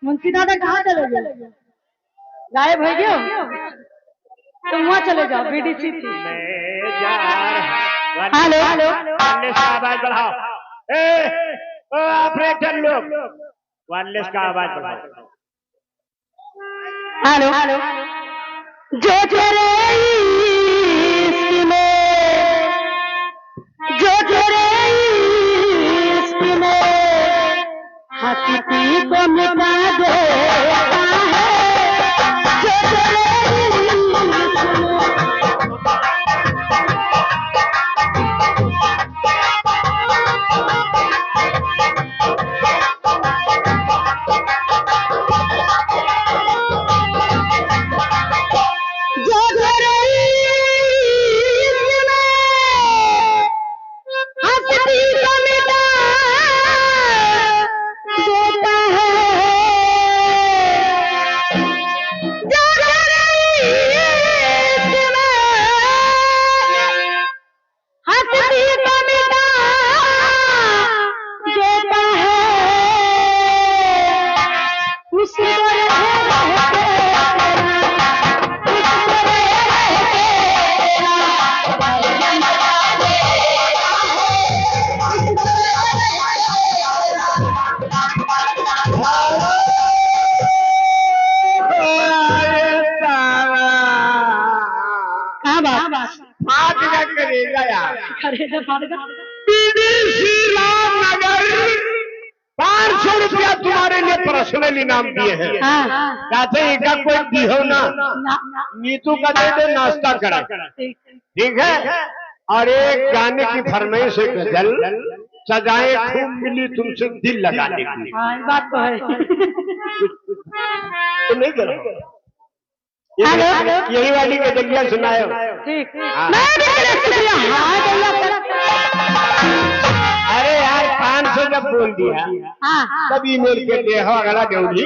मुंशी दादा कहाँ चले गए? गायब हो गए? तुम वहाँ चले जाओ बीडीसी थी। हेलो हेलो वायरलेस का आवाज बढ़ाओ। ऑपरेटर लोग वायरलेस का आवाज बढ़ाओ। हेलो हेलो जो तेरे इश्क में जो तेरे इश्क में हस्ती को मिटा देता है जो तेरे रामनगर 500 रुपया तुम्हारे लिए पर्सनल इनाम दिए हैं। कहते हैं का कोई दिहो ना, नीतू का दे दे नाश्ता करा, ठीक है। और एक गाने की फरमाइश है, गजल सजाएं खूब मिली तुमसे दिल लगाने की। बात तो है। तुम नहीं करो, यही वाली गजलियां सुनाए। अरे यार 500 जब बोल दिया तब ईमेल के देहो अगला देवली।